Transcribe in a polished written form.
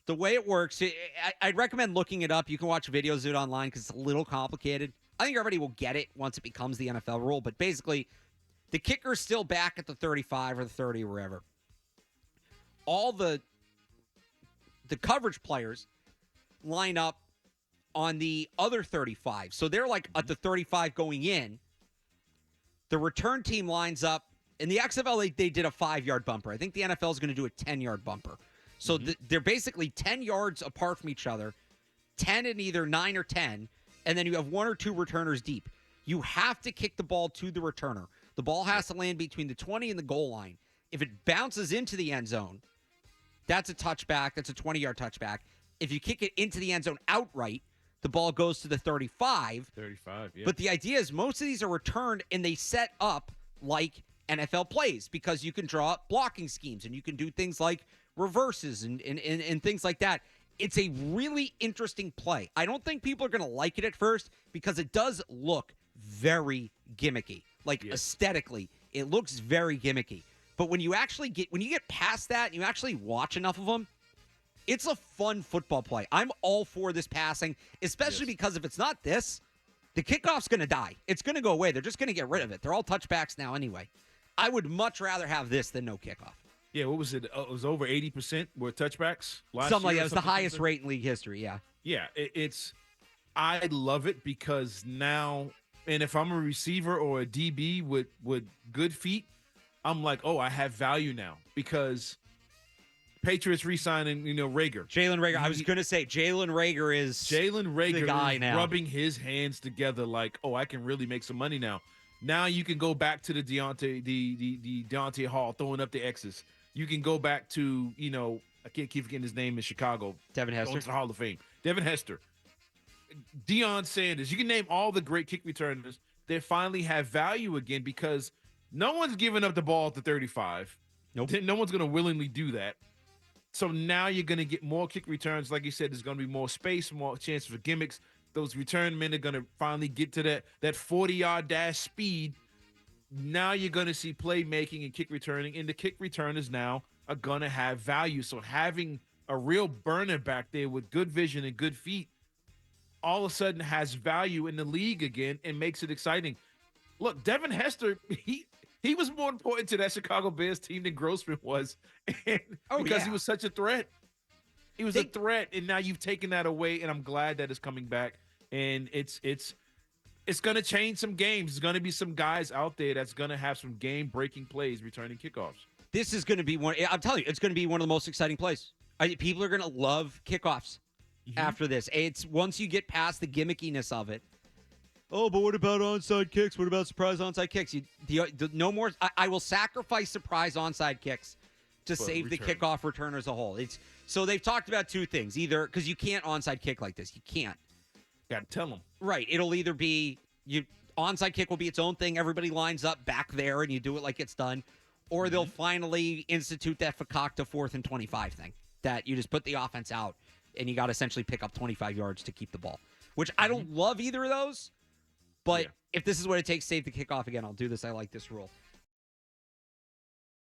The way it works, I'd recommend looking it up. You can watch videos of it online because it's a little complicated. I think everybody will get it once it becomes the NFL rule. But basically, the kicker's still back at the 35 or the 30 or wherever. All the coverage players line up on the other 35. So they're like at the 35 going in. The return team lines up. In the XFL, they did a 5-yard bumper. I think the NFL is going to do a 10-yard bumper. So they're basically 10 yards apart from each other, 10 in either 9 or 10, and then you have 1 or 2 returners deep. You have to kick the ball to the returner. The ball has to land between the 20 and the goal line. If it bounces into the end zone, that's a touchback. That's a 20-yard touchback. If you kick it into the end zone outright, the ball goes to the 35. 35, yeah. But the idea is most of these are returned, and they set up like NFL plays because you can draw up blocking schemes, and you can do things like reverses and things like that. It's a really interesting play. I don't think people are going to like it at first because it does look very gimmicky. Like aesthetically, it looks very gimmicky. But when you get past that and you actually watch enough of them, it's a fun football play. I'm all for this passing, especially because if it's not this, the kickoff's going to die. It's going to go away. They're just going to get rid of it. They're all touchbacks now anyway. I would much rather have this than no kickoff. Yeah, what was it? It was over 80% were touchbacks last Something like year. that. It was the highest rate in league history, yeah. Yeah, I love it because now, and if I'm a receiver or a DB with good feet, I'm like, oh, I have value now because Patriots re-signing, Rager. Jalen Rager. I was going to say Jalen Rager is the guy now. Rubbing his hands together like, oh, I can really make some money now. Now you can go back to the Deontay Hall throwing up the X's. You can go back to, I can't keep forgetting his name in Chicago. Devin Hester. Going to the Hall of Fame. Devin Hester. Deion Sanders. You can name all the great kick returners. They finally have value again because no one's giving up the ball at the 35. Nope. No one's going to willingly do that. So now you're going to get more kick returns. Like you said, there's going to be more space, more chances for gimmicks. Those return men are going to finally get to that 40-yard dash speed. Now you're going to see playmaking and kick returning, and the kick returners now are going to have value. So having a real burner back there with good vision and good feet all of a sudden has value in the league again and makes it exciting. Look, Devin Hester, he was more important to that Chicago Bears team than Grossman was because he was such a threat. He was a threat, and now you've taken that away, and I'm glad that it's coming back. And it's going to change some games. There's going to be some guys out there that's going to have some game-breaking plays returning kickoffs. This is going to be one. I'm telling you, it's going to be one of the most exciting plays. People are going to love kickoffs after this. It's once you get past the gimmickiness of it. Oh, but what about onside kicks? What about surprise onside kicks? No more. I will sacrifice surprise onside kicks to save the kickoff return as a whole. So they've talked about two things. Either because you can't onside kick like this. You can't. Got to tell them. Right. It'll either be onside kick will be its own thing. Everybody lines up back there and you do it like it's done. Or they'll finally institute that fakakta 4th and 25 thing that you just put the offense out and you got to essentially pick up 25 yards to keep the ball, which I don't love either of those. But if this is what it takes to save the kickoff again, I'll do this. I like this rule.